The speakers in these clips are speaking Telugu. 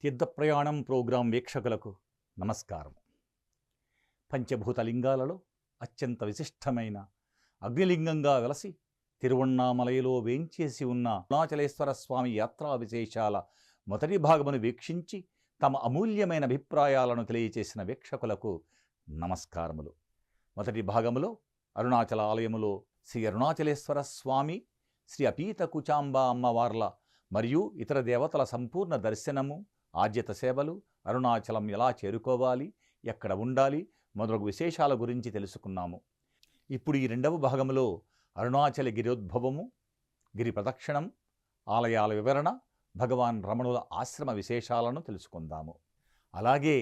తీర్థప్రయాణం ప్రోగ్రాం వీక్షకులకు నమస్కారం. పంచభూతలింగాలలో అత్యంత విశిష్టమైన అగ్నిలింగంగా వెలసి తిరువణ్ణామలైలో వేంచేసి ఉన్న అరుణాచలేశ్వర స్వామి యాత్రా విశేషాల మొదటి భాగమును వీక్షించి తమ అమూల్యమైన అభిప్రాయాలను తెలియచేసిన వీక్షకులకు నమస్కారములు. మొదటి భాగములో అరుణాచల ఆలయములో శ్రీ అరుణాచలేశ్వర స్వామి, శ్రీ అపీత కుచాంబ అమ్మవార్ల మరియు ఇతర దేవతల సంపూర్ణ దర్శనము, ఆద్యత సేవలు, అరుణాచలం ఎలా చేరుకోవాలి, ఎక్కడ ఉండాలి మొదలగు విశేషాల గురించి తెలుసుకున్నాము. ఇప్పుడు ఈ రెండవ భాగంలో అరుణాచల గిరోద్భవము, గిరి ప్రదక్షిణం, ఆలయాల వివరణ, భగవాన్ రమణుల ఆశ్రమ విశేషాలను తెలుసుకుందాము. అలాగే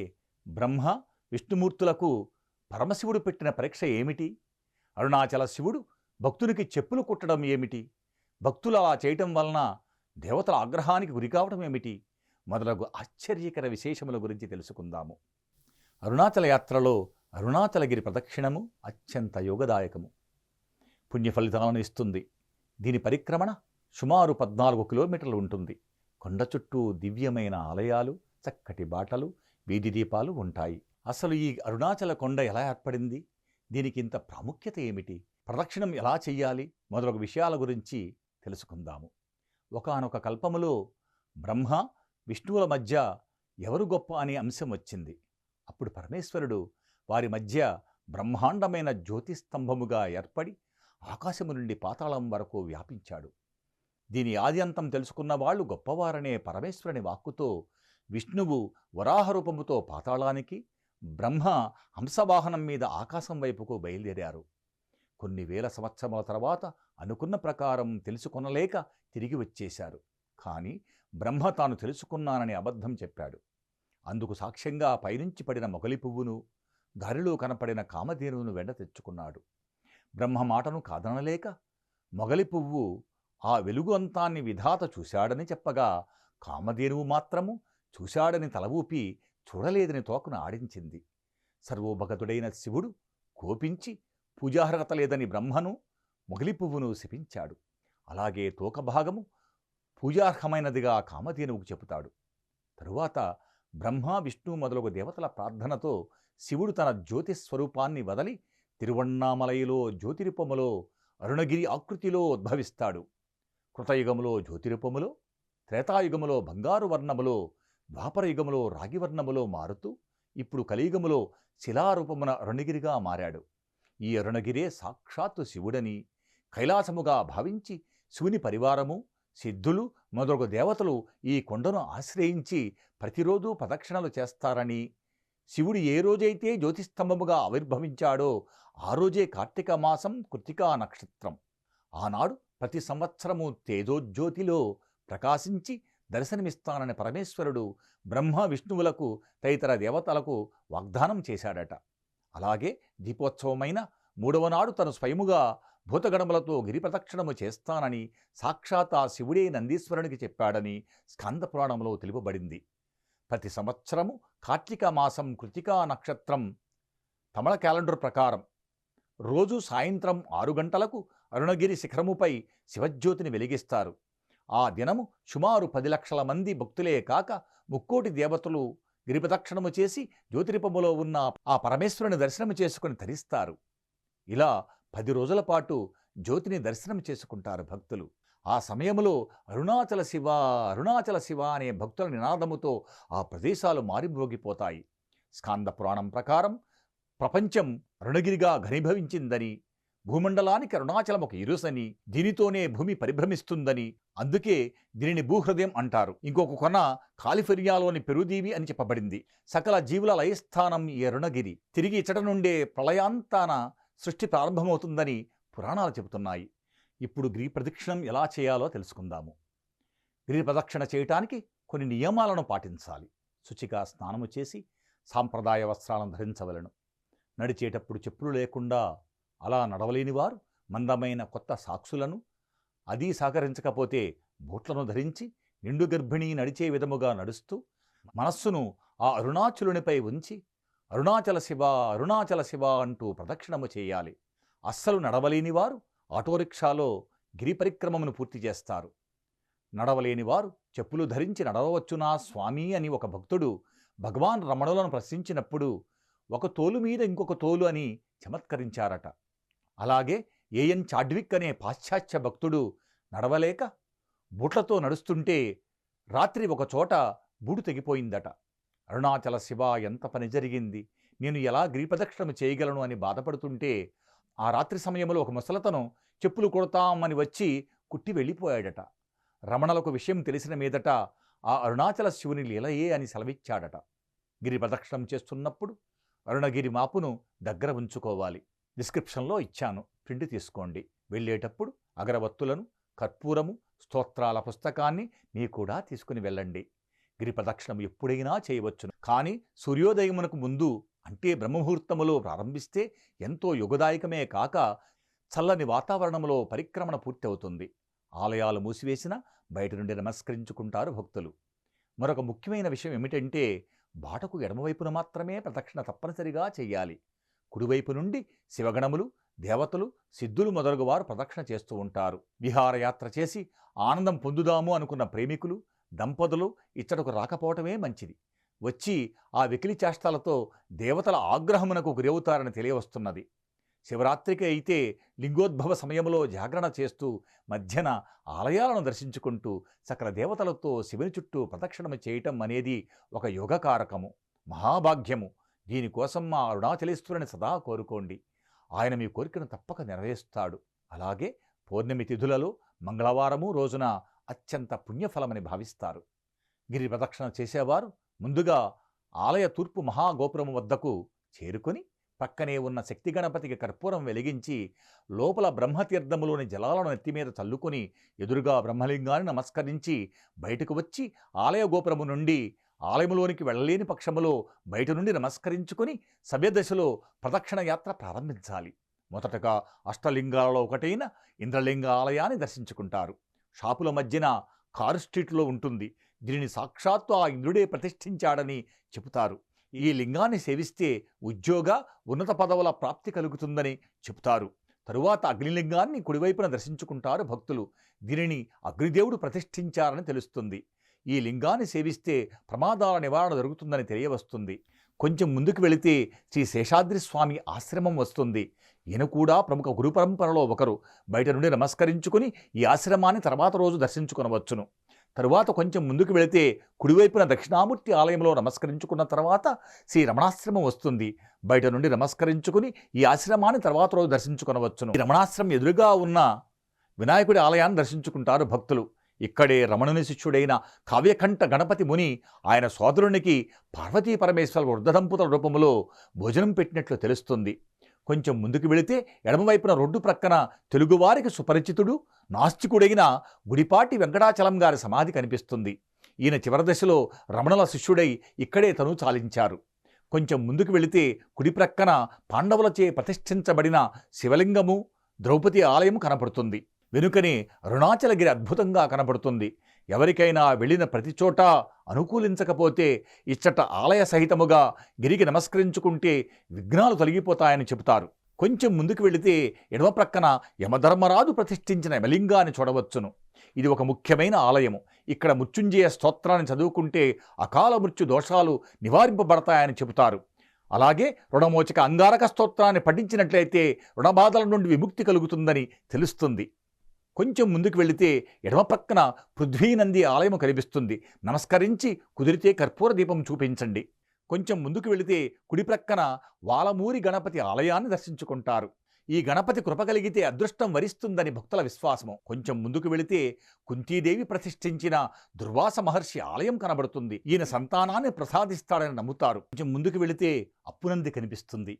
బ్రహ్మ విష్ణుమూర్తులకు పరమశివుడు పెట్టిన పరీక్ష ఏమిటి, అరుణాచల శివుడు భక్తునికి చెప్పులు కుట్టడం ఏమిటి, భక్తులు అలా చేయటం వలన దేవతల ఆగ్రహానికి గురికావటం ఏమిటి మొదలగు ఆశ్చర్యకర విశేషముల గురించి తెలుసుకుందాము. అరుణాచల యాత్రలో అరుణాచలగిరి ప్రదక్షిణము అత్యంత యోగదాయకము, పుణ్య ఫలితాలను ఇస్తుంది. దీని పరిక్రమణ సుమారు 14 కిలోమీటర్లు ఉంటుంది. కొండ చుట్టూ దివ్యమైన ఆలయాలు, చక్కటి బాటలు, వీధి దీపాలు ఉంటాయి. అసలు ఈ అరుణాచల కొండ ఎలా ఏర్పడింది, దీనికి ఇంత ప్రాముఖ్యత ఏమిటి, ప్రదక్షిణం ఎలా చెయ్యాలి మొదలగు విషయాల గురించి తెలుసుకుందాము. ఒకానొక కల్పములో బ్రహ్మ విష్ణువుల మధ్య ఎవరు గొప్ప అనే అంశం వచ్చింది. అప్పుడు పరమేశ్వరుడు వారి మధ్య బ్రహ్మాండమైన జ్యోతిస్తంభముగా ఏర్పడి ఆకాశము నుండి పాతాళం వరకు వ్యాపించాడు. దీని ఆద్యంతం తెలుసుకున్న వాళ్ళు గొప్పవారనే పరమేశ్వరుని వాక్కుతో విష్ణువు వరాహరూపముతో పాతాళానికి, బ్రహ్మ హంసవాహనం మీద ఆకాశం వైపుకు బయలుదేరారు. కొన్ని వేల సంవత్సరముల తర్వాత అనుకున్న ప్రకారం తెలుసుకొనలేక తిరిగి వచ్చేశారు. కానీ బ్రహ్మ తాను తెలుసుకున్నానని అబద్ధం చెప్పాడు. అందుకు సాక్ష్యంగా పైనుంచి పడిన మొగలి పువ్వును, దారిలో కనపడిన కామధేనువును వెంట తెచ్చుకున్నాడు. బ్రహ్మ మాటను కాదనలేక మొగలి పువ్వు ఆ వెలుగు అంతాన్ని విధాత చూశాడని చెప్పగా, కామధేనువు మాత్రము చూశాడని తల ఊపి చూడలేదని తోకను ఆడించింది. సర్వోభగతుడైన శివుడు కోపించి పూజార్హత లేదని బ్రహ్మను, మొగలి పువ్వును శపించాడు. అలాగే తోక భాగము పూజార్హమైనదిగా కామధేనువుకు చెబుతాడు. తరువాత బ్రహ్మ, విష్ణు మొదలగు దేవతల ప్రార్థనతో శివుడు తన జ్యోతి స్వరూపాన్ని వదలి తిరువణ్ణామలైలో జ్యోతిరూపములో అరుణగిరి ఆకృతిలో ఉద్భవిస్తాడు. కృతయుగములో జ్యోతిరూపములో, త్రేతాయుగములో బంగారు వర్ణములో, ద్వాపరయుగములో రాగివర్ణములో మారుతూ ఇప్పుడు కలియుగములో శిలారూపమున అరుణగిరిగా మారాడు. ఈ అరుణగిరే సాక్షాత్తు శివుడని కైలాసముగా భావించి శివుని పరివారము, సిద్ధులు మొదలగు దేవతలు ఈ కొండను ఆశ్రయించి ప్రతిరోజు ప్రదక్షిణలు చేస్తారని, శివుడు ఏ రోజైతే జ్యోతిస్తంభముగా ఆవిర్భవించాడో ఆ రోజే కార్తీక మాసం కృత్తికా నక్షత్రం. ఆనాడు ప్రతి సంవత్సరము తేజోజ్యోతిలో ప్రకాశించి దర్శనమిస్తానని పరమేశ్వరుడు బ్రహ్మ, విష్ణువులకు తదితర దేవతలకు వాగ్దానం చేశాడట. అలాగే దీపోత్సవమైన 3వ నాడు తను స్వయముగా భూతగణములతో గిరి ప్రదక్షిణము చేస్తానని సాక్షాత్ ఆ శివుడే నందీశ్వరునికి చెప్పాడని స్కంద పురాణంలో తెలుపబడింది. ప్రతి సంవత్సరము కార్తీక మాసం కృత్తికా నక్షత్రం తమిళ క్యాలెండర్ ప్రకారం రోజు సాయంత్రం 6 గంటలకు అరుణగిరి శిఖరముపై శివజ్యోతిని వెలిగిస్తారు. ఆ దినము సుమారు 10 లక్షల మంది భక్తులే కాక 3 కోటి దేవతలు గిరి ప్రదక్షిణము చేసి జ్యోతిరూపములో ఉన్న ఆ పరమేశ్వరుని దర్శనము చేసుకుని తరిస్తారు. ఇలా 10 రోజుల పాటు జ్యోతిని దర్శనం చేసుకుంటారు భక్తులు. ఆ సమయంలో అరుణాచల శివ, అరుణాచల శివ అనే భక్తుల నినాదముతో ఆ ప్రదేశాలు మారిమ్రోగిపోతాయి. స్కాంద పురాణం ప్రకారం ప్రపంచం అరుణగిరిగా ఘనీభవించిందని, భూమండలానికి అరుణాచలం ఒక ఇరుసని, దీనితోనే భూమి పరిభ్రమిస్తుందని, అందుకే దీనిని భూహృదయం అంటారు. ఇంకొక కొన కాలిఫోర్నియాలోని పెరుదీవి అని చెప్పబడింది. సకల జీవుల లయస్థానం ఈ అరుణగిరి. తిరిగి ఇచ్చట నుండే ప్రళయాంతాన సృష్టి ప్రారంభమవుతుందని పురాణాలు చెబుతున్నాయి. ఇప్పుడు గిరి ప్రదక్షిణం ఎలా చేయాలో తెలుసుకుందాము. గిరి ప్రదక్షిణ చేయటానికి కొన్ని నియమాలను పాటించాలి. శుచిగా స్నానము చేసి సాంప్రదాయ వస్త్రాలను ధరించవలను. నడిచేటప్పుడు చెప్పులు లేకుండా అలా నడవలేని వారు మందమైన కొత్త సాక్సులను, అది సహకరించకపోతే బూట్లను ధరించి నిండు గర్భిణీ నడిచే విధముగా నడుస్తూ మనస్సును ఆ అరుణాచలునిపై ఉంచి అరుణాచల శివ, అరుణాచల శివ అంటూ ప్రదక్షిణము చేయాలి. అస్సలు నడవలేని వారు ఆటోరిక్షాలో గిరి పరిక్రమమును పూర్తి చేస్తారు. నడవలేని వారు చెప్పులు ధరించి నడవవచ్చునా స్వామి అని ఒక భక్తుడు భగవాన్ రమణులను ప్రశ్నించినప్పుడు ఒక తోలు మీద ఇంకొక తోలు అని చమత్కరించారట. అలాగే ఏఎన్ చాడ్విక్ అనే పాశ్చాత్య భక్తుడు నడవలేక బూట్లతో నడుస్తుంటే రాత్రి ఒక చోట బూడు తెగిపోయిందట. అరుణాచల శివ, ఎంత పని జరిగింది, నేను ఎలా గిరిప్రదక్షిణ చేయగలను అని బాధపడుతుంటే ఆ రాత్రి సమయంలో ఒక ముసలతను చెప్పులు కొడతామని వచ్చి కుట్టి వెళ్ళిపోయాడట. రమణలకు విషయం తెలిసిన మీదట ఆ అరుణాచల శివుని లీలయే అని సెలవిచ్చాడట. గిరి ప్రదక్షిణం చేస్తున్నప్పుడు అరుణగిరి మాపును దగ్గర ఉంచుకోవాలి. డిస్క్రిప్షన్లో ఇచ్చాను, ప్రింట్ తీసుకోండి. వెళ్ళేటప్పుడు అగరవత్తులను, కర్పూరము, స్తోత్రాల పుస్తకాన్ని మీ కూడా తీసుకుని వెళ్ళండి. గిరి ప్రదక్షిణం ఎప్పుడైనా చేయవచ్చును, కానీ సూర్యోదయమునకు ముందు అంటే బ్రహ్మముహూర్తములో ప్రారంభిస్తే ఎంతో యుగదాయకమే కాక చల్లని వాతావరణంలో పరిక్రమణ పూర్తి అవుతుంది. ఆలయాలు మూసివేసినా బయట నుండి నమస్కరించుకుంటారు భక్తులు. మరొక ముఖ్యమైన విషయం ఏమిటంటే బాటకు ఎడమవైపున మాత్రమే ప్రదక్షిణ తప్పనిసరిగా చెయ్యాలి. కుడివైపు నుండి శివగణములు, దేవతలు, సిద్ధులు మొదలగు వారు ప్రదక్షిణ చేస్తూ ఉంటారు. విహారయాత్ర చేసి ఆనందం పొందుదాము అనుకున్న ప్రేమికులు, దంపతులు ఇచ్చటకు రాకపోవటమే మంచిది. వచ్చి ఆ వెకిలి చేష్టాలతో దేవతల ఆగ్రహమునకు గురవుతారని తెలియవస్తున్నది. శివరాత్రికి అయితే లింగోద్భవ సమయంలో జాగరణ చేస్తూ మధ్యన ఆలయాలను దర్శించుకుంటూ సకల దేవతలతో శివుని చుట్టూ ప్రదక్షిణము చేయటం అనేది ఒక యోగకారకము, మహాభాగ్యము. దీనికోసం మా అరుణాచలేశ్వరుని సదా కోరుకోండి. ఆయన మీ కోరికను తప్పక నెరవేరుస్తాడు. అలాగే పౌర్ణమి తిథులలో మంగళవారము రోజున అత్యంత పుణ్యఫలమని భావిస్తారు. గిరి ప్రదక్షిణ చేసేవారు ముందుగా ఆలయ తూర్పు మహాగోపురము వద్దకు చేరుకొని పక్కనే ఉన్న శక్తి గణపతికి కర్పూరం వెలిగించి లోపల బ్రహ్మతీర్థములోని జలాలను నెత్తిమీద చల్లుకొని ఎదురుగా బ్రహ్మలింగాన్ని నమస్కరించి బయటకు వచ్చి ఆలయ గోపురము నుండి ఆలయములోనికి వెళ్ళలేని పక్షములో బయట నుండి నమస్కరించుకొని సవ్యదశలో ప్రదక్షిణ యాత్ర ప్రారంభించాలి. మొదటగా అష్టలింగాలలో ఒకటైన ఇంద్రలింగ ఆలయాన్ని దర్శించుకుంటారు. షాపుల మధ్యన కారు స్ట్రీట్లో ఉంటుంది. దీనిని సాక్షాత్తు ఆ ఇంద్రుడే ప్రతిష్ఠించాడని చెబుతారు. ఈ లింగాన్ని సేవిస్తే ఉద్యోగ, ఉన్నత పదవుల ప్రాప్తి కలుగుతుందని చెబుతారు. తరువాత అగ్నిలింగాన్ని కుడివైపున దర్శించుకుంటారు భక్తులు. దీనిని అగ్నిదేవుడు ప్రతిష్ఠించారని తెలుస్తుంది. ఈ లింగాన్ని సేవిస్తే ప్రమాదాల నివారణ జరుగుతుందని తెలియవస్తుంది. కొంచెం ముందుకు వెళితే శ్రీ శేషాద్రి స్వామి ఆశ్రమం వస్తుంది. ఈయన కూడా ప్రముఖ గురు పరంపరలో ఒకరు. బయట నుండి నమస్కరించుకుని ఈ ఆశ్రమాన్ని తర్వాత రోజు దర్శించుకొనవచ్చును. తరువాత కొంచెం ముందుకు వెళితే కుడివైపున దక్షిణామూర్తి ఆలయంలో నమస్కరించుకున్న తర్వాత శ్రీ రమణాశ్రమం వస్తుంది. బయట నుండి నమస్కరించుకుని ఈ ఆశ్రమాన్ని తర్వాత రోజు దర్శించుకొనవచ్చును. ఈ రమణాశ్రమం ఎదురుగా ఉన్న వినాయకుడి ఆలయాన్ని దర్శించుకుంటారు భక్తులు. ఇక్కడే రమణుని శిష్యుడైన కావ్యకంఠ గణపతి ముని ఆయన సోదరునికి పార్వతీ పరమేశ్వర వృద్ధదంపుతుల రూపంలో భోజనం పెట్టినట్లు తెలుస్తుంది. కొంచెం ముందుకు వెళితే ఎడమవైపున రోడ్డు ప్రక్కన తెలుగువారికి సుపరిచితుడు, నాస్తికుడైన గుడిపాటి వెంకటాచలం గారి సమాధి కనిపిస్తుంది. ఈయన చివరి దశలో రమణుల శిష్యుడై ఇక్కడే తను చాలించారు. కొంచెం ముందుకు వెళితే కుడి ప్రక్కన పాండవులచే ప్రతిష్ఠించబడిన శివలింగము, ద్రౌపది ఆలయం కనపడుతుంది. వెనుకనే అరుణాచలగిరి అద్భుతంగా కనపడుతుంది. ఎవరికైనా వెళ్ళిన ప్రతి చోట అనుకూలించకపోతే ఇచ్చట ఆలయ సహితముగా గిరికి నమస్కరించుకుంటే విఘ్నాలు తొలగిపోతాయని చెబుతారు. కొంచెం ముందుకు వెళితే ఎడమ ప్రక్కన యమధర్మరాజు ప్రతిష్ఠించిన యమలింగాన్ని చూడవచ్చును. ఇది ఒక ముఖ్యమైన ఆలయము. ఇక్కడ మృత్యుంజయ స్తోత్రాన్ని చదువుకుంటే అకాల మృత్యు దోషాలు నివారింపబడతాయని చెబుతారు. అలాగే రుణమోచక అంగారక స్తోత్రాన్ని పఠించినట్లయితే రుణబాధల నుండి విముక్తి కలుగుతుందని తెలుస్తుంది. కొంచెం ముందుకు వెళితే ఎడమ ప్రక్కన పృథ్వీనంది ఆలయము కనిపిస్తుంది. నమస్కరించి కుదిరితే కర్పూర దీపం చూపించండి. కొంచెం ముందుకు వెళితే కుడి ప్రక్కన వాలమూరి గణపతి ఆలయాన్ని దర్శించుకుంటారు. ఈ గణపతి కృప కలిగితే అదృష్టం వరిస్తుందని భక్తుల విశ్వాసము. కొంచెం ముందుకు వెళితే కుంతీదేవి ప్రతిష్ఠించిన దుర్వాస మహర్షి ఆలయం కనబడుతుంది. ఈయన సంతానాన్ని ప్రసాదిస్తాడని నమ్ముతారు. కొంచెం ముందుకు వెళితే అప్పునంది కనిపిస్తుంది.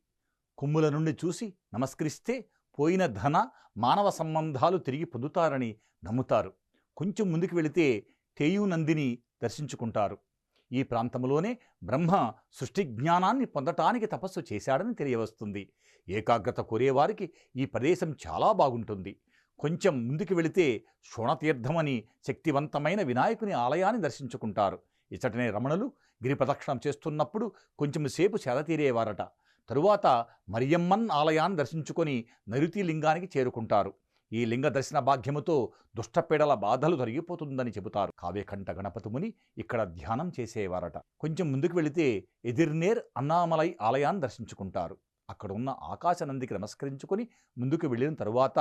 కొమ్ముల నుండి చూసి నమస్కరిస్తే పోయిన ధన, మానవ సంబంధాలు తిరిగి పొందుతారని నమ్ముతారు. కొంచెం ముందుకు వెళితే తేయునందిని దర్శించుకుంటారు. ఈ ప్రాంతంలోనే బ్రహ్మ సృష్టి జ్ఞానాన్ని పొందటానికి తపస్సు చేశాడని తెలియవస్తుంది. ఏకాగ్రత కోరేవారికి ఈ ప్రదేశం చాలా బాగుంటుంది. కొంచెం ముందుకు వెళితే శోణతీర్థమని శక్తివంతమైన వినాయకుని ఆలయాన్ని దర్శించుకుంటారు. ఇచ్చటనే రమణులు గిరి ప్రదక్షిణం చేస్తున్నప్పుడు కొంచెం సేపు సేదతీరేవారట. తరువాత మరియమ్మన్ ఆలయాన్ని దర్శించుకొని నైరుతి లింగానికి చేరుకుంటారు. ఈ లింగ దర్శన భాగ్యముతో దుష్టపీడల బాధలు తొలగిపోతుందని చెబుతారు. కావ్యకంఠ గణపతి ముని ఇక్కడ ధ్యానం చేసేవారట. కొంచెం ముందుకు వెళితే ఎదిర్నేర్ అన్నామలై ఆలయాన్ని దర్శించుకుంటారు. అక్కడ ఉన్న ఆకాశనందికి నమస్కరించుకొని ముందుకు వెళ్ళిన తరువాత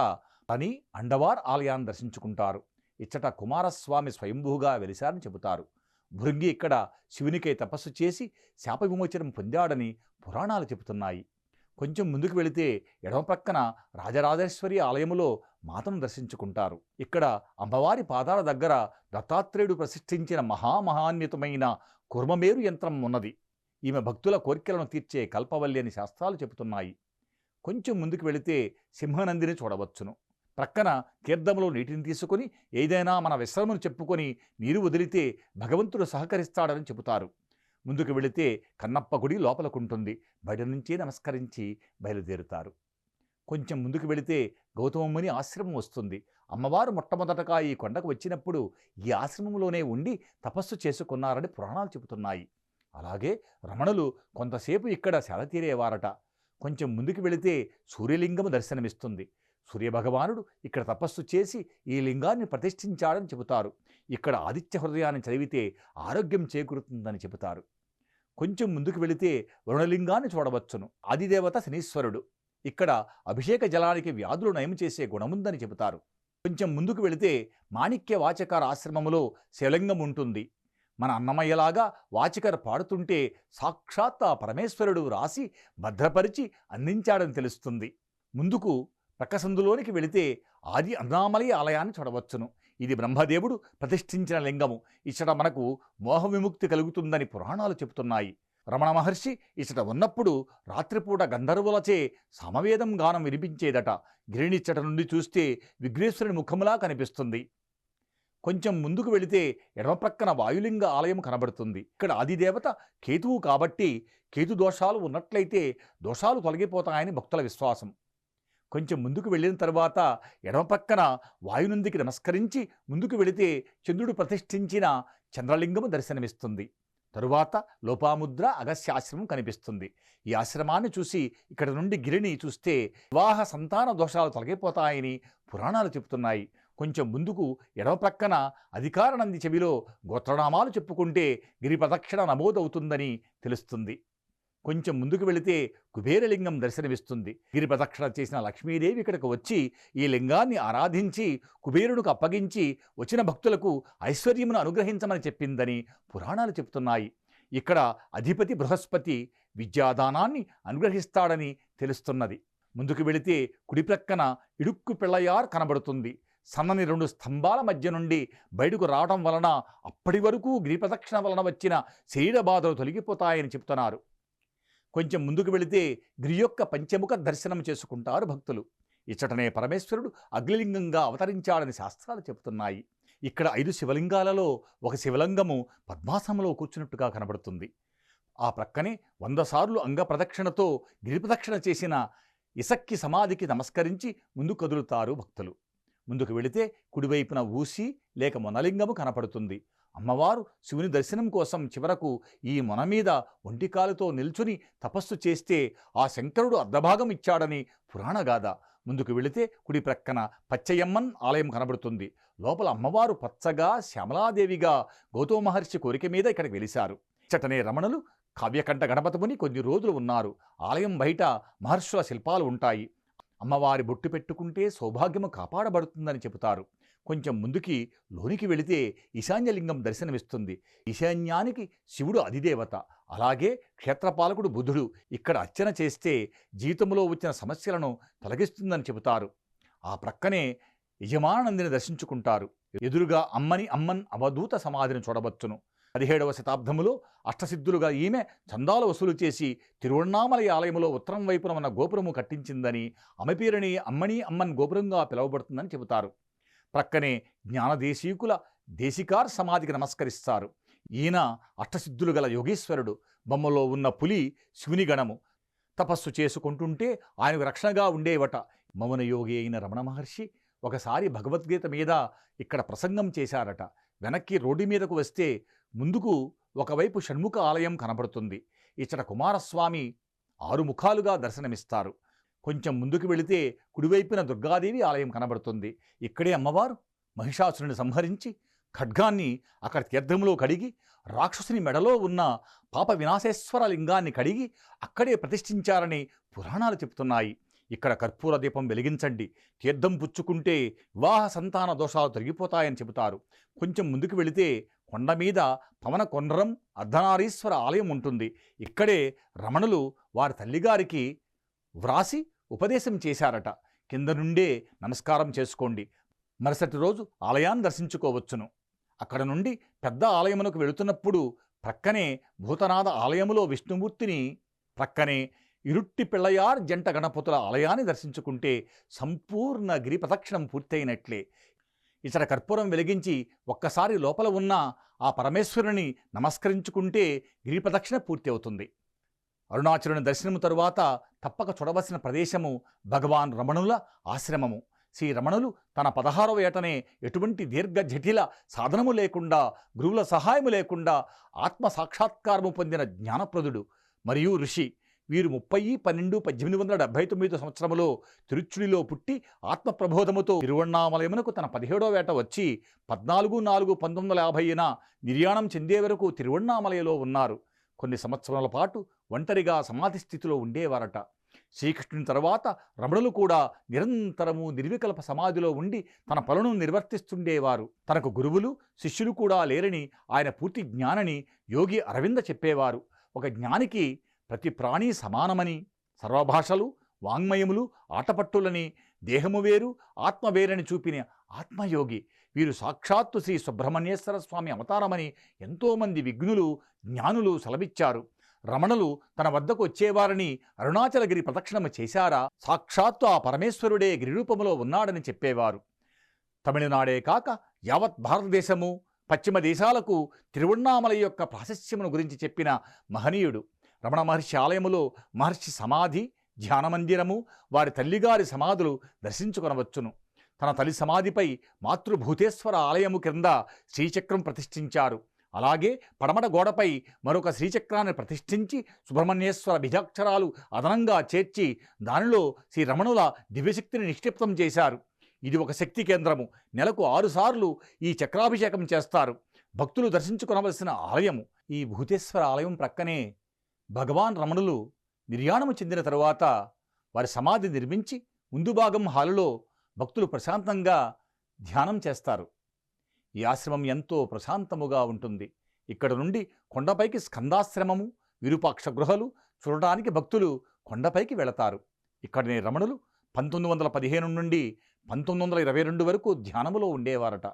తని అండవార్ ఆలయాన్ని దర్శించుకుంటారు. ఇచ్చట కుమారస్వామి స్వయంభూగా వెలిశారని చెబుతారు. భృంగి ఇక్కడ శివునికై తపస్సు చేసి శాప విమోచనం పొందాడని పురాణాలు చెబుతున్నాయి. కొంచెం ముందుకు వెళితే ఎడమ ప్రక్కన రాజరాజేశ్వరి ఆలయములో మాతను దర్శించుకుంటారు. ఇక్కడ అమ్మవారి పాదాల దగ్గర దత్తాత్రేయుడు ప్రతిష్ఠించిన మహామహాన్వితమైన కుర్మమేరు యంత్రం ఉన్నది. ఈమె భక్తుల కోరికలను తీర్చే కల్పవల్లి అని శాస్త్రాలు చెబుతున్నాయి. కొంచెం ముందుకు వెళితే సింహనందిని చూడవచ్చును. ప్రక్కన తీర్థములో నీటిని తీసుకుని ఏదైనా మన విశ్రమను చెప్పుకొని నీరు వదిలితే భగవంతుడు సహకరిస్తాడని చెబుతారు. ముందుకు వెళితే కన్నప్ప గుడి లోపలకుంటుంది. బయట నుంచే నమస్కరించి బయలుదేరుతారు. కొంచెం ముందుకు వెళితే గౌతమముని ఆశ్రమం వస్తుంది. అమ్మవారు మొట్టమొదటగా ఈ కొండకు వచ్చినప్పుడు ఈ ఆశ్రమంలోనే ఉండి తపస్సు చేసుకున్నారని పురాణాలు చెబుతున్నాయి. అలాగే రమణులు కొంతసేపు ఇక్కడ సెలతీరేవారట. కొంచెం ముందుకు వెళితే సూర్యలింగము దర్శనమిస్తుంది. సూర్యభగవానుడు ఇక్కడ తపస్సు చేసి ఈ లింగాన్ని ప్రతిష్ఠించాడని చెబుతారు. ఇక్కడ ఆదిత్య హృదయాన్ని చదివితే ఆరోగ్యం చేకూరుతుందని చెబుతారు. కొంచెం ముందుకు వెళితే వరుణలింగాన్ని చూడవచ్చును. ఆదిదేవత శనీశ్వరుడు. ఇక్కడ అభిషేక జలానికి వ్యాధులు నయం చేసే గుణముందని చెబుతారు. కొంచెం ముందుకు వెళితే మాణిక్య వాచకార ఆశ్రమములో శివలింగం ఉంటుంది. మన అన్నమయ్యలాగా వాచికర్ పాడుతుంటే సాక్షాత్ ఆ పరమేశ్వరుడు రాసి భద్రపరిచి అందించాడని తెలుస్తుంది. ముందుకు ప్రక్కసందులోనికి వెళితే ఆది అన్నామలై ఆలయాన్ని చూడవచ్చును. ఇది బ్రహ్మదేవుడు ప్రతిష్ఠించిన లింగము. ఇచ్చట మనకు మోహ విముక్తి కలుగుతుందని పురాణాలు చెబుతున్నాయి. రమణ మహర్షి ఇచ్చట ఉన్నప్పుడు రాత్రిపూట గంధర్వులచే సమవేదం గానం వినిపించేదట. గిరినిచ్చట నుండి చూస్తే విఘ్నేశ్వరుని ముఖములా కనిపిస్తుంది. కొంచెం ముందుకు వెళితే ఎడమ ప్రక్కన వాయులింగ ఆలయం కనబడుతుంది. ఇక్కడ ఆదిదేవత కేతువు కాబట్టి కేతు దోషాలు ఉన్నట్లయితే దోషాలు తొలగిపోతాయని భక్తుల విశ్వాసం. కొంచెం ముందుకు వెళ్ళిన తర్వాత ఎడమ పక్కన వాయునందికి నమస్కరించి ముందుకు వెళితే చంద్రుడు ప్రతిష్ఠించిన చంద్రలింగము దర్శనమిస్తుంది. తరువాత లోపాముద్ర అగస్యాశ్రమం కనిపిస్తుంది. ఈ ఆశ్రమాన్ని చూసి ఇక్కడ నుండి గిరిని చూస్తే వివాహ సంతాన దోషాలు తొలగిపోతాయని పురాణాలు చెబుతున్నాయి. కొంచెం ముందుకు ఎడమ ప్రక్కన అధికారనంది చెవిలో గోత్రనామాలు చెప్పుకుంటే గిరి ప్రదక్షిణ నమోదవుతుందని తెలుస్తుంది. కొంచెం ముందుకు వెళితే కుబేరలింగం దర్శనమిస్తుంది. గిరి ప్రదక్షిణ చేసిన లక్ష్మీదేవి ఇక్కడికి వచ్చి ఈ లింగాన్ని ఆరాధించి కుబేరునికి అప్పగించి వచ్చిన భక్తులకు ఐశ్వర్యమును అనుగ్రహించమని చెప్పిందని పురాణాలు చెబుతున్నాయి. ఇక్కడ అధిపతి బృహస్పతి విద్యాదానాన్ని అనుగ్రహిస్తాడని తెలుస్తున్నది. ముందుకు వెళితే కుడి ప్రక్కన ఇడుక్కు పిళ్ళయార్ కనబడుతుంది. సన్నని 2 స్తంభాల మధ్య నుండి బయటకు రావడం వలన అప్పటి వరకు గిరి ప్రదక్షిణ వలన వచ్చిన శరీర బాధలు తొలగిపోతాయని చెప్తున్నారు. కొంచెం ముందుకు వెళితే గిరి యొక్క పంచముఖ దర్శనం చేసుకుంటారు భక్తులు. ఇచ్చటనే పరమేశ్వరుడు అగ్నిలింగంగా అవతరించాడని శాస్త్రాలు చెబుతున్నాయి. ఇక్కడ 5 శివలింగాలలో ఒక శివలింగము పద్మాసనంలో కూర్చున్నట్టుగా కనబడుతుంది. ఆ ప్రక్కనే 100 సార్లు అంగ ప్రదక్షిణతో గిరి ప్రదక్షిణ చేసిన ఇసక్కి సమాధికి నమస్కరించి ముందుకు కదులుతారు భక్తులు. ముందుకు వెళితే కుడివైపున ఊసి లేక మొనలింగము కనపడుతుంది. అమ్మవారు శివుని దర్శనం కోసం చివరకు ఈ మొన మీద ఒంటికాలుతో నిల్చుని తపస్సు చేస్తే ఆ శంకరుడు అర్ధభాగం ఇచ్చాడని పురాణగాథ. ముందుకు వెళితే కుడి ప్రక్కన పచ్చయమ్మన్ ఆలయం కనబడుతుంది. లోపల అమ్మవారు పచ్చగా శ్యామలాదేవిగా గౌతమ మహర్షి కోరిక మీద ఇక్కడికి వెలిశారు. ఇచ్చటనే రమణులు కావ్యకంఠ గణపతిముని కొద్ది రోజులు ఉన్నారు. ఆలయం బయట మహర్షుల శిల్పాలు ఉంటాయి. అమ్మవారి బొట్టు పెట్టుకుంటే సౌభాగ్యము కాపాడబడుతుందని చెబుతారు. కొంచెం ముందుకి లోనికి వెళితే ఈశాన్యలింగం దర్శనమిస్తుంది. ఈశాన్యానికి శివుడు అధిదేవత, అలాగే క్షేత్రపాలకుడు బుధుడు. ఇక్కడ అర్చన చేస్తే జీవితంలో వచ్చిన సమస్యలను తొలగిస్తుందని చెబుతారు. ఆ ప్రక్కనే యజమానందిని దర్శించుకుంటారు. ఎదురుగా అమ్మన్ అవధూత సమాధిని చూడవచ్చును. 17వ శతాబ్దములో అష్టసిద్ధులుగా ఈమె చందాలు వసూలు చేసి తిరువణ్ణామలై ఆలయంలో ఉత్తరం వైపున ఉన్న గోపురము కట్టించిందని, ఆమె పేరుని అమ్మన్ గోపురంగా పిలువబడుతుందని చెబుతారు. ప్రక్కనే జ్ఞానదేశీకుల దేశికార్ సమాధికి నమస్కరిస్తారు. ఈయన అష్టసిద్ధులు గల యోగేశ్వరుడు. బొమ్మలో ఉన్న పులి శివుని గణము. తపస్సు చేసుకుంటుంటే ఆయనకు రక్షణగా ఉండేవట. మౌన యోగి అయిన రమణ మహర్షి ఒకసారి భగవద్గీత మీద ఇక్కడ ప్రసంగం చేశారట. వెనక్కి రోడ్డు మీదకు వస్తే ముందుకు ఒకవైపు షణ్ముఖ ఆలయం కనబడుతుంది. ఇచ్చట కుమారస్వామి 6 ముఖాలుగా దర్శనమిస్తారు. కొంచెం ముందుకు వెళితే కుడివైపున దుర్గాదేవి ఆలయం కనబడుతుంది. ఇక్కడే అమ్మవారు మహిషాసురుని సంహరించి ఖడ్గాన్ని అక్కడ తీర్థంలో కడిగి రాక్షసుని మెడలో ఉన్న పాప వినాశేశ్వర లింగాన్ని కడిగి అక్కడే ప్రతిష్ఠించారని పురాణాలు చెబుతున్నాయి. ఇక్కడ కర్పూర దీపం వెలిగించండి, తీర్థం పుచ్చుకుంటే వివాహ సంతాన దోషాలు తొలగిపోతాయని చెబుతారు. కొంచెం ముందుకు వెళితే కొండ మీద పవన కొండరం అర్ధనారీశ్వర ఆలయం ఉంటుంది. ఇక్కడే రమణులు వారి తల్లిగారికి వ్రాసి ఉపదేశం చేశారట. కింద నుండే నమస్కారం చేసుకోండి, మరుసటి రోజు ఆలయాన్ని దర్శించుకోవచ్చును. అక్కడ నుండి పెద్ద ఆలయమునకు వెళుతున్నప్పుడు ప్రక్కనే భూతనాథ ఆలయములో విష్ణుమూర్తిని, ప్రక్కనే ఇరుట్టి పిళ్ళయార్ జంట గణపతుల ఆలయాన్ని దర్శించుకుంటే సంపూర్ణ గిరి ప్రదక్షిణం పూర్తయినట్లే. ఇతర కర్పూరం వెలిగించి ఒక్కసారి లోపల ఉన్న ఆ పరమేశ్వరుని నమస్కరించుకుంటే గిరి ప్రదక్షిణ పూర్తి అవుతుంది. అరుణాచలుని దర్శనము తరువాత తప్పక చూడవలసిన ప్రదేశము భగవాన్ రమణుల ఆశ్రమము. శ్రీ రమణులు తన 16వ ఏటనే ఎటువంటి దీర్ఘ జటిల సాధనము లేకుండా, గురువుల సహాయము లేకుండా ఆత్మ సాక్షాత్కారము పొందిన జ్ఞానప్రదుడు మరియు ఋషి. వీరు 30/12/1879 సంవత్సరములో తిరుచుడిలో పుట్టి ఆత్మప్రబోధముతో తిరువణ్ణామలయమునకు తన 17వ ఏట వచ్చి 14/4/1950న నిర్యాణం చెందే వరకు తిరువణ్ణామలయలో ఉన్నారు. కొన్ని సంవత్సరాల పాటు ఒంటరిగా సమాధి స్థితిలో ఉండేవారట. శ్రీకృష్ణుని తర్వాత రమణులు కూడా నిరంతరము నిర్వికల్ప సమాధిలో ఉండి తన పనులను నిర్వర్తిస్తుండేవారు. తనకు గురువులు శిష్యులు కూడా లేరని, ఆయన పూర్తి జ్ఞానని యోగి అరవింద చెప్పేవారు. ఒక జ్ఞానికి ప్రతి ప్రాణి సమానమని, సర్వభాషలు వాంగ్మయములు ఆటపట్టులని, దేహము వేరు ఆత్మ వేరని చూపిన ఆత్మయోగి. వీరు సాక్షాత్తు శ్రీ సుబ్రహ్మణ్యేశ్వర స్వామి అవతారమని ఎంతోమంది విఘ్నులు జ్ఞానులు సెలవిచ్చారు. రమణులు తన వద్దకు వచ్చేవారని అరుణాచలగిరి ప్రదక్షిణము చేశారా, సాక్షాత్తు ఆ పరమేశ్వరుడే గిరిరూపములో ఉన్నాడని చెప్పేవారు. తమిళనాడే కాక యావత్ భారతదేశము, పశ్చిమ దేశాలకు తిరువణ్ణామలై యొక్క ప్రాశస్యమును గురించి చెప్పిన మహనీయుడు. రమణ మహర్షి ఆలయములో మహర్షి సమాధి, ధ్యానమందిరము, వారి తల్లిగారి సమాధులు దర్శించుకొనవచ్చును. తన తల్లి సమాధిపై మాతృభూతేశ్వర ఆలయము క్రింద శ్రీచక్రం ప్రతిష్ఠించారు. అలాగే పడమట గోడపై మరొక శ్రీచక్రాన్ని ప్రతిష్ఠించి సుబ్రహ్మణ్యేశ్వర బీజాక్షరాలు అదనంగా చేర్చి దానిలో శ్రీ రమణుల దివ్యశక్తిని నిక్షిప్తం చేశారు. ఇది ఒక శక్తి కేంద్రము. నెలకు 6 సార్లు ఈ చక్రాభిషేకం చేస్తారు. భక్తులు దర్శించుకొనవలసిన ఆలయము. ఈ భూతేశ్వర ఆలయం ప్రక్కనే భగవాన్ రమణులు నిర్యాణము చెందిన తరువాత వారి సమాధి నిర్మించి ముందు భాగం హాలులో భక్తులు ప్రశాంతంగా ధ్యానం చేస్తారు. ఈ ఆశ్రమం ఎంతో ప్రశాంతముగా ఉంటుంది. ఇక్కడ నుండి కొండపైకి స్కందాశ్రమము, విరూపాక్ష గృహలు చూడటానికి భక్తులు కొండపైకి వెళతారు. ఇక్కడనే రమణులు 1915 నుండి 1922 వరకు ధ్యానములో ఉండేవారట.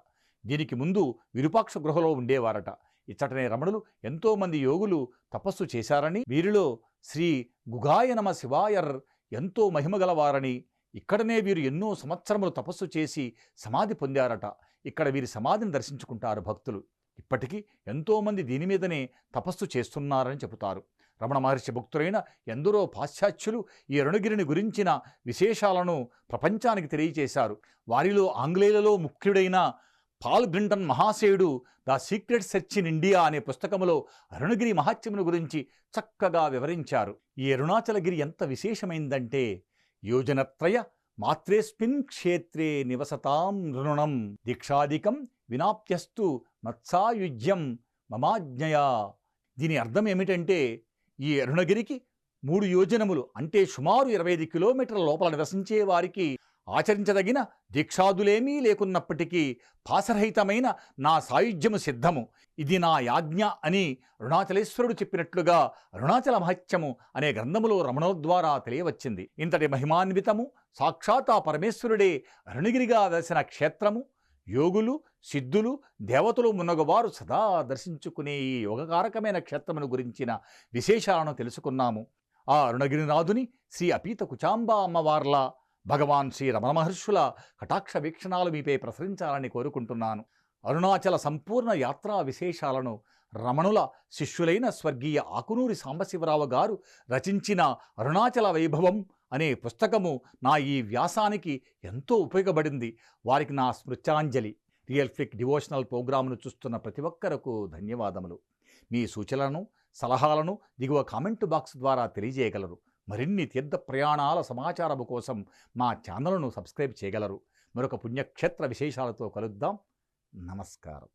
దీనికి ముందు విరూపాక్ష గృహలో ఉండేవారట. ఇచ్చటనే రమణులు ఎంతోమంది యోగులు తపస్సు చేశారని, వీరిలో శ్రీ గుగాయ నమ శివాయర్ ఎంతో మహిమగలవారని, ఇక్కడనే వీరు ఎన్నో సంవత్సరములు తపస్సు చేసి సమాధి పొందారట. ఇక్కడ వీరి సమాధిని దర్శించుకుంటారు భక్తులు. ఇప్పటికీ ఎంతోమంది దీని మీదనే తపస్సు చేస్తున్నారని చెబుతారు. రమణ మహర్షి భక్తులైన ఎందరో పాశ్చాత్యులు ఈ అరుణగిరిని గురించిన విశేషాలను ప్రపంచానికి తెలియచేశారు. వారిలో ఆంగ్లేయులలో ముఖ్యుడైన పాల్ బ్రింటన్ మహాశయుడు the secret search in India అనే పుస్తకములో అరుణగిరి మహాత్మ్యమును గురించి చక్కగా వివరించారు. ఈ అరుణాచలగిరి ఎంత విశేషమైందంటే, యోజనత్రయ మాత్రేస్మిన్ క్షేత్రే నివసతాం నృణం దీక్షాదికం వినాప్యస్తు మత్సాయుజ్యం మమాజ్ఞయా. దీని అర్థం ఏమిటంటే, ఈ అరుణగిరికి 3 యోజనములు అంటే సుమారు 25 కిలోమీటర్ల లోపల నివసించే వారికి ఆచరించదగిన దీక్షాదులేమీ లేకున్నప్పటికీ పాసరహితమైన నా సాయుధ్యము సిద్ధము, ఇది నా యాజ్ఞ అని అరుణాచలేశ్వరుడు చెప్పినట్లుగా అరుణాచల మహత్యము అనే గ్రంథములో రమణుల ద్వారా తెలియవచ్చింది. ఇంతటి మహిమాన్వితము సాక్షాత్ ఆ పరమేశ్వరుడే అరుణగిరిగా వెలసిన క్షేత్రము. యోగులు, సిద్ధులు, దేవతలు మున్నగవారు సదా దర్శించుకునే ఈ యోగకారకమైన క్షేత్రమును గురించిన విశేషాలను తెలుసుకున్నాము. ఆ అరుణగిరినాథుని శ్రీ అపీత కుచాంబ అమ్మవార్ల భగవాన్ శ్రీ రమణ మహర్షుల కటాక్ష వీక్షణాలు మీపై ప్రసరించాలని కోరుకుంటున్నాను. అరుణాచల సంపూర్ణ యాత్రా విశేషాలను రమణుల శిష్యులైన స్వర్గీయ ఆకునూరి సాంబశివరావు గారు రచించిన అరుణాచల వైభవం అనే పుస్తకము నా ఈ వ్యాసానికి ఎంతో ఉపయోగపడింది. వారికి నా స్మృత్యాంజలి. రియల్ ఫ్లిక్ డివోషనల్ ప్రోగ్రామును చూస్తున్న ప్రతి ఒక్కరకు ధన్యవాదములు. మీ సూచనలను, సలహాలను దిగువ కామెంటు బాక్స్ ద్వారా తెలియజేయగలరు. మరిన్ని తీర్థ ప్రయాణాల సమాచారము కోసం మా ఛానల్ను సబ్స్క్రైబ్ చేయగలరు. మరొక పుణ్యక్షేత్ర విశేషాలతో కలుద్దాం. నమస్కారం.